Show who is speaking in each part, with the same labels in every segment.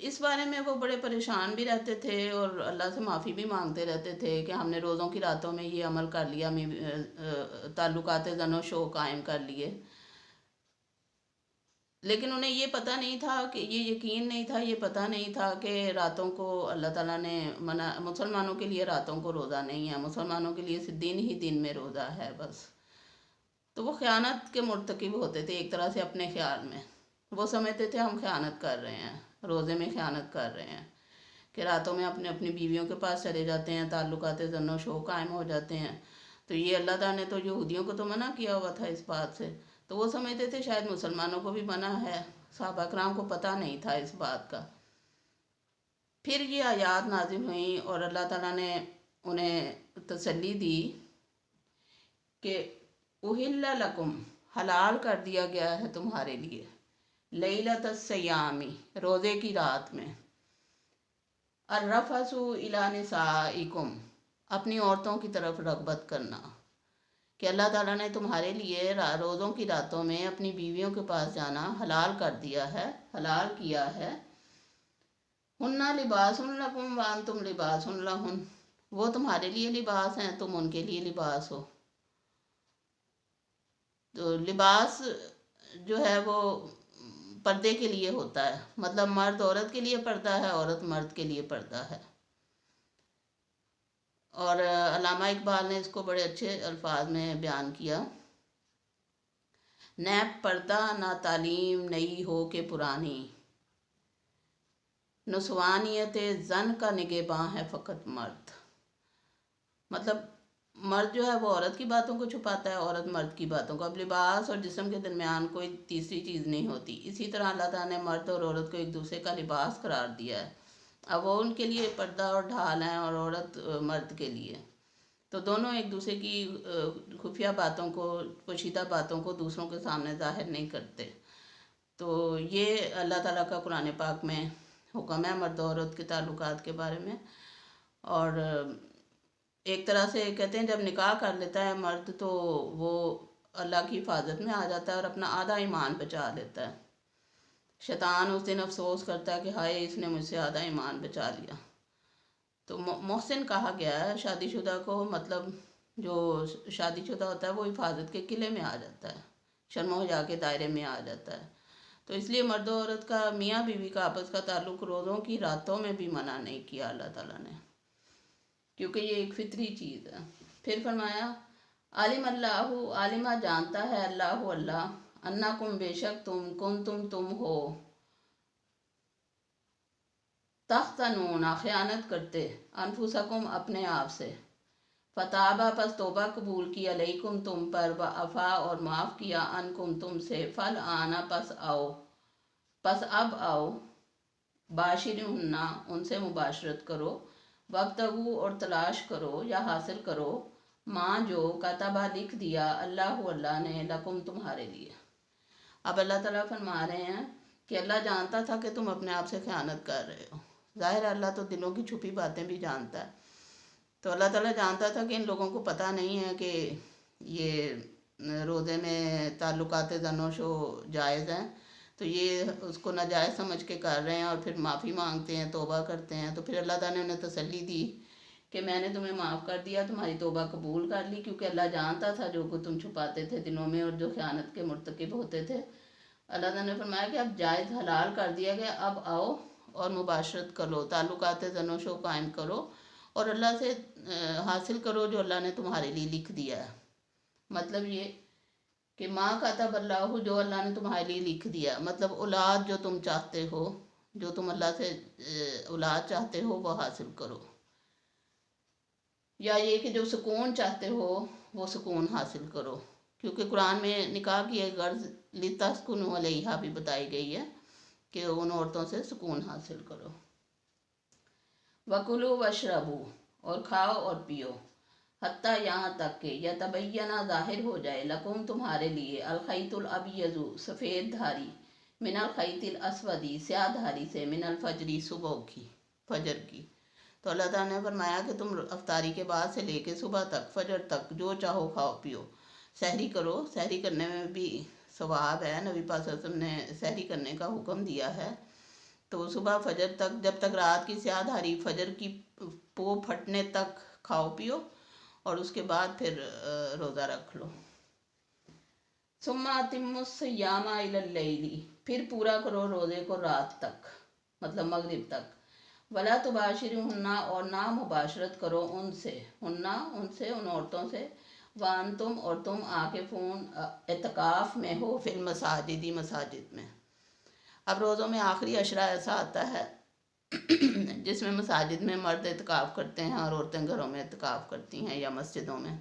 Speaker 1: اس بارے میں وہ بڑے پریشان بھی رہتے تھے اور اللہ سے معافی بھی مانگتے رہتے تھے کہ ہم نے روزوں کی راتوں میں یہ عمل کر لیا، تعلقات زن و شو قائم کر لیے، لیکن انہیں یہ پتہ نہیں تھا، کہ یہ یقین نہیں تھا، یہ پتہ نہیں تھا کہ راتوں کو اللہ تعالیٰ نے منع، مسلمانوں کے لیے راتوں کو روزہ نہیں ہے، مسلمانوں کے لیے صرف دن ہی دن میں روزہ ہے بس۔ تو وہ خیانت کے مرتکب ہوتے تھے ایک طرح سے اپنے خیال میں، وہ سمجھتے تھے ہم خیانت کر رہے ہیں، روزے میں خیانت کر رہے ہیں، کہ راتوں میں اپنی بیویوں کے پاس چلے جاتے ہیں، تعلقات زن و شو قائم ہو جاتے ہیں۔ تو یہ اللہ تعالیٰ نے تو یہودیوں کو تو منع کیا ہوا تھا اس بات سے، تو وہ سمجھتے تھے شاید مسلمانوں کو بھی منع ہے، صحابہ کرام کو پتہ نہیں تھا اس بات کا۔ پھر یہ آیات نازل ہوئیں اور اللہ تعالیٰ نے انہیں تسلی دی کہ اُحِلَّ لَکُم، حلال کر دیا گیا ہے تمہارے لیے، لیلۃ الصیام، روزے کی رات میں، الرفث الی نسائکم، اپنی عورتوں کی طرف رغبت کرنا، کہ اللہ تعالیٰ نے تمہارے لیے روزوں کی راتوں میں اپنی بیویوں کے پاس جانا حلال کر دیا ہے، حلال کیا ہے۔ ہن لباس لکم وانتم لباس لہن، وہ تمہارے لیے لباس ہیں، تم ان کے لیے لباس ہو۔ تو لباس جو ہے وہ پردے کے لیے ہوتا ہے، مطلب مرد عورت کے لیے پردہ ہے، عورت مرد کے لیے پردہ ہے۔ اور علامہ اقبال نے اس کو بڑے اچھے الفاظ میں بیان کیا، نیب پردہ نہ تعلیم نئی ہو کہ پرانی، نسوانیت زن کا نگہباں ہے فقط مرد۔ مطلب مرد جو ہے وہ عورت کی باتوں کو چھپاتا ہے، عورت مرد کی باتوں کو۔ اب لباس اور جسم کے درمیان کوئی تیسری چیز نہیں ہوتی، اسی طرح اللہ تعالیٰ نے مرد اور عورت کو ایک دوسرے کا لباس قرار دیا ہے۔ اب وہ ان کے لیے پردہ اور ڈھال ہیں اور عورت مرد کے لیے، تو دونوں ایک دوسرے کی خفیہ باتوں کو، پوشیدہ باتوں کو دوسروں کے سامنے ظاہر نہیں کرتے۔ تو یہ اللہ تعالیٰ کا قرآن پاک میں حکم ہے مرد و عورت کے تعلقات کے بارے میں۔ اور ایک طرح سے کہتے ہیں جب نکاح کر لیتا ہے مرد تو وہ اللہ کی حفاظت میں آ جاتا ہے اور اپنا آدھا ایمان بچا لیتا ہے۔ شیطان اس دن افسوس کرتا ہے کہ ہائے اس نے مجھ سے آدھا ایمان بچا لیا۔ تو محسن کہا گیا ہے شادی شدہ کو، مطلب جو شادی شدہ ہوتا ہے وہ حفاظت کے قلعے میں آ جاتا ہے، شرم و حیا کے دائرے میں آ جاتا ہے۔ تو اس لیے مرد و عورت کا، میاں بیوی کا آپس کا تعلق روزوں کی راتوں میں بھی منع نہیں کیا اللہ تعالیٰ نے، کیونکہ یہ ایک فطری چیز ہے۔ پھر فرمایا عالم اللہ، عالمہ جانتا ہے اللہ، اللہ انکم بے شک تم تم ہو، تختنون خیانت کرتے، انفسکم اپنے آپ سے، فتابہ پس توبہ قبول کی، علیکم تم پر، وعفا اور معاف کیا، عنکم تم سے، فالآن پس اب آؤ، باشرہن ان سے مباشرت کرو، وابتغوا اور تلاش کرو یا حاصل کرو، ماں جو کتبہ لکھ دیا اللہ نے، لکم تمہارے لیے۔ اب اللہ تعالیٰ فرما رہے ہیں کہ اللہ جانتا تھا کہ تم اپنے آپ سے خیانت کر رہے ہو، ظاہر ہے اللہ تو دلوں کی چھپی باتیں بھی جانتا ہے۔ تو اللہ تعالیٰ جانتا تھا کہ ان لوگوں کو پتہ نہیں ہے کہ یہ روزے میں تعلقات زن و شو جائز ہیں، تو یہ اس کو ناجائز سمجھ کے کر رہے ہیں اور پھر معافی مانگتے ہیں، توبہ کرتے ہیں۔ تو پھر اللہ تعالیٰ نے انہیں تسلی دی کہ میں نے تمہیں معاف کر دیا، تمہاری توبہ قبول کر لی، کیونکہ اللہ جانتا تھا جو کچھ تم چھپاتے تھے دلوں میں اور جو خیانت کے مرتکب ہوتے تھے۔ اللہ تعالیٰ نے فرمایا کہ اب جائز حلال کر دیا گیا، اب آؤ اور مباشرت کرو، تعلقات زن و شو قائم کرو اور اللہ سے حاصل کرو جو اللہ نے تمہارے لیے لکھ دیا ہے۔ مطلب یہ کہ ماں کتب اللہ، جو اللہ نے تمہارے لیے لکھ دیا، مطلب اولاد جو تم چاہتے ہو، جو تم اللہ سے اولاد چاہتے ہو وہ حاصل کرو، یا یہ کہ جو سکون چاہتے ہو وہ سکون حاصل کرو، کیونکہ قرآن میں نکاح کی ایک غرض لتسکنوا علیہا بھی بتائی گئی ہے کہ ان عورتوں سے سکون حاصل کرو۔ وَكُلُوا وَاشْرَبُوا، اور کھاؤ اور پیو، حتیٰ یہاں تک کہ یتبینہ ظاہر ہو جائے، لکم تمہارے لیے، الخیط الابیض سفید دھاری، من الخیط الاسود سیاہ دھاری سے، من الفجر صبح کی، فجر کی۔ تو اللہ تعالیٰ نے فرمایا کہ تم افطاری کے بعد سے لے کے صبح تک، فجر تک جو چاہو کھاؤ پیو، سحری کرو، سحری کرنے میں بھی ثواب ہے، نبی پاک صلی اللہ علیہ وسلم نے سحری کرنے کا حکم دیا ہے تو صبح فجر تک، جب تک رات کی سیاہ دھاری فجر کی پو پھٹنے تک کھاؤ پیو، اور اس کے بعد پھر روزہ رکھ لو۔ ثم اتموا الصیام الی اللیل، پھر پورا کرو روزے کو رات تک، مطلب مغرب تک۔ ولا تباشرہن، اور نہ مباشرت کرو ان سے، ان عورتوں سے، وانتم، اور تم عاکفون، اعتکاف میں ہو، فی المساجد، مساجد میں۔ اب روزوں میں آخری عشرہ ایسا آتا ہے جس میں مساجد میں مرد اعتکاف کرتے ہیں اور عورتیں گھروں میں اعتکاف کرتی ہیں یا مسجدوں میں۔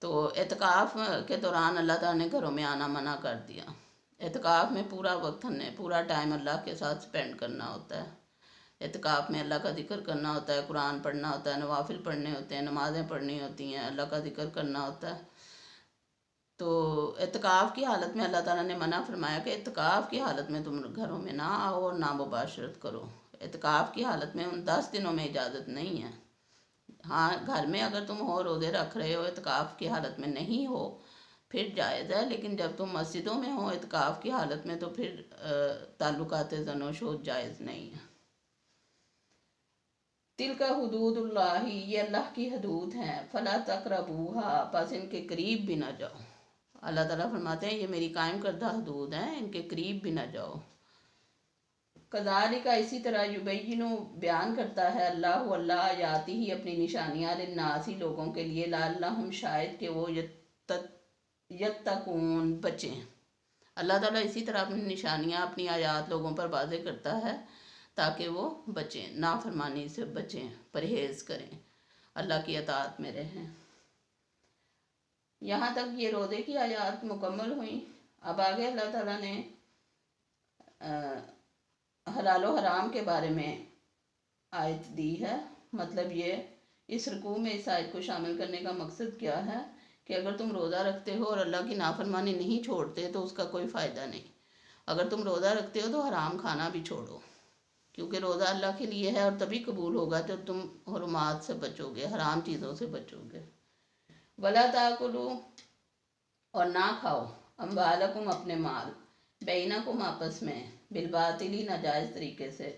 Speaker 1: تو اعتکاف کے دوران اللہ تعالیٰ نے گھروں میں آنا منع کر دیا۔ اعتکاف میں پورا وقت ہم نے پورا ٹائم اللہ کے ساتھ سپینڈ کرنا ہوتا ہے۔ اعتکاف میں اللہ کا ذکر کرنا ہوتا ہے، قرآن پڑھنا ہوتا ہے، نوافل پڑھنے ہوتے ہیں، نمازیں پڑھنی ہوتی ہیں، اللہ کا ذکر کرنا ہوتا ہے۔ تو اعتکاف کی حالت میں اللہ تعالیٰ نے منع فرمایا کہ اعتکاف کی حالت میں تم گھروں میں نہ آؤ اور نہ مباشرت کرو۔ اعتکاف کی حالت میں ان 10 دنوں میں اجازت نہیں ہے۔ ہاں، گھر میں اگر تم ہو، روزے رکھ رہے ہو، اعتکاف کی حالت میں نہیں ہو، پھر جائز ہے، لیکن جب تم مسجدوں میں ہو اعتکاف کی حالت میں تو پھر تعلقات زن و شوہر جائز نہیں ہے۔ تلک حدود اللہ، یہ اللہ کی حدود ہیں، فلا تقربوہا، پس ان کے قریب بھی نہ جاؤ۔ اللہ تعالیٰ فرماتے ہیں یہ میری قائم کردہ حدود ہیں، ان کے قریب بھی نہ جاؤ۔ کذالک، اسی طرح، یبین، بیان کرتا ہے اللہ آیاتہ، ہی اپنی نشانیاں، للناس، لوگوں کے لیے، لعلہم، شاید کہ وہ یتقون، بچیں۔ اللہ تعالیٰ اسی طرح اپنی نشانیاں، اپنی آیات لوگوں پر واضح کرتا ہے تاکہ وہ بچیں، نافرمانی سے بچیں، پرہیز کریں، اللہ کی اطاعت میں رہیں۔ یہاں تک یہ روزے کی آیات مکمل ہوئیں۔ اب آگے اللہ تعالیٰ نے حلال و حرام کے بارے میں آیت دی ہے۔ مطلب یہ، اس رکوع میں اس آیت کو شامل کرنے کا مقصد کیا ہے کہ اگر تم روزہ رکھتے ہو اور اللہ کی نافرمانی نہیں چھوڑتے تو اس کا کوئی فائدہ نہیں۔ اگر تم روزہ رکھتے ہو تو حرام کھانا بھی چھوڑو، کیونکہ روزہ اللہ کے لیے ہے اور تبھی قبول ہوگا جب تم حرمات سے بچو گے، حرام چیزوں سے بچو گے۔ ولا تاکلوا، اور نہ کھاؤ، اموالکم، اپنے مال، بینکم، آپس میں، بالباطل، ناجائز طریقے سے،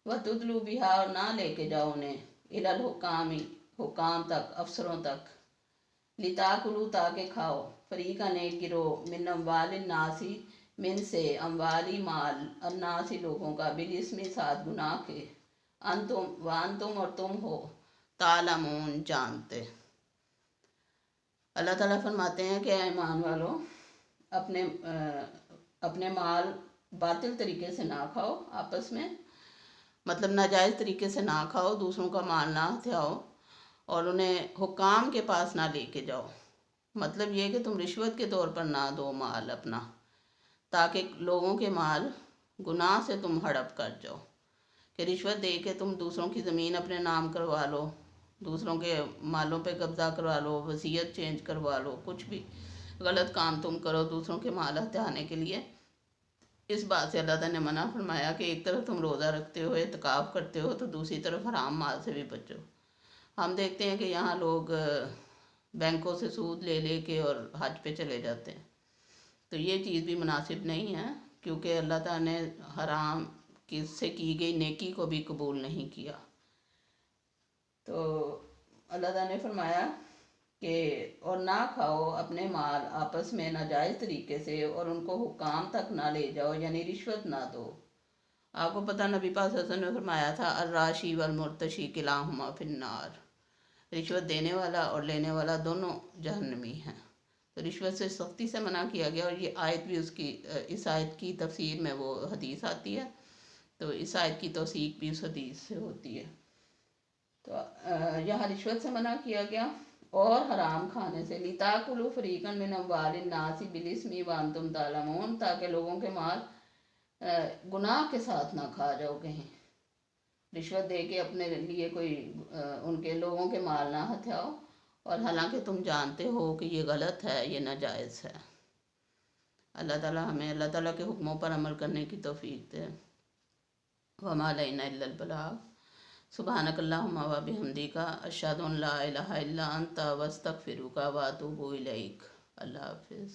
Speaker 1: وتدلوا بہا، اور نہ لے کے جاؤ انہیں، الی الحکام، حکام تک، افسروں تک، لتاکلوا، تاکہ کھاؤ، فریقاً، ایک گروہ، من اموال الناس، من سے، اموالی، مال، الناس، لوگوں کا، بالاسم، ساتھ گناہ کے، وانتم، اور تم ہو، تعلمون، جانتے۔ اللہ تعالیٰ فرماتے ہیں کہ اے ایمان والو، اپنے مال باطل طریقے سے نہ کھاؤ، آپس میں، مطلب ناجائز طریقے سے نہ کھاؤ، دوسروں کا مال نہ ہتھیاؤ، اور انہیں حکام کے پاس نہ لے کے جاؤ۔ مطلب یہ کہ تم رشوت کے طور پر نہ دو مال اپنا، تاکہ لوگوں کے مال گناہ سے تم ہڑپ کر جاؤ، کہ رشوت دے کے تم دوسروں کی زمین اپنے نام کروا لو، دوسروں کے مالوں پہ قبضہ کروا لو، وصیت چینج کروا لو، کچھ بھی غلط کام تم کرو دوسروں کے مال ہتھیانے کے لیے۔ اس بات سے اللہ تعالیٰ نے منع فرمایا کہ ایک طرف تم روزہ رکھتے ہو، اعتکاف کرتے ہو، تو دوسری طرف حرام مال سے بھی بچو۔ ہم دیکھتے ہیں کہ یہاں لوگ بینکوں سے سود لے لے کے اور حج پہ چلے جاتے ہیں، تو یہ چیز بھی مناسب نہیں ہے، کیونکہ اللہ تعالیٰ نے حرام سے کی گئی نیکی کو بھی قبول نہیں کیا۔ تو اللہ تعالیٰ نے فرمایا کہ اور نہ کھاؤ اپنے مال آپس میں ناجائز طریقے سے، اور ان کو حکام تک نہ لے جاؤ، یعنی رشوت نہ دو۔ آپ کو پتہ، نبی پاک صلی اللہ علیہ وسلم نے فرمایا تھا الراشی والمرتشی کلاہما فی النار، رشوت دینے والا اور لینے والا دونوں جہنمی ہیں۔ تو رشوت سے سختی سے منع کیا گیا، اور یہ آیت بھی اس آیت کی تفسیر میں وہ حدیث آتی ہے، تو اس آیت کی توثیق بھی اس حدیث سے ہوتی ہے۔ تو یہاں رشوت سے منع کیا گیا اور حرام کھانے سے، لِتَأْكُلُوا فَرِيقًا مِّنْ أَمْوَالِ النَّاسِ بِالْإِثْمِ وَأَنْتُمْ تَعْلَمُونَ، تاکہ لوگوں کے مال گناہ کے ساتھ نہ کھا جاؤ کہیں، رشوت دے کے اپنے لیے کوئی ان کے لوگوں کے مال نہ ہتھیاؤ، اور حالانکہ تم جانتے ہو کہ یہ غلط ہے، یہ ناجائز ہے۔ اللہ تعالیٰ ہمیں اللہ تعالیٰ کے حکموں پر عمل کرنے کی توفیق دے۔ وَمَا عَلَيْنَا إِلَّا الْبَلَاغُ۔ سبحانک اللہم و بحمدک، اشہد ان لا الہ الا انت، واستغفرک واتوب الیک۔ اللہ حافظ۔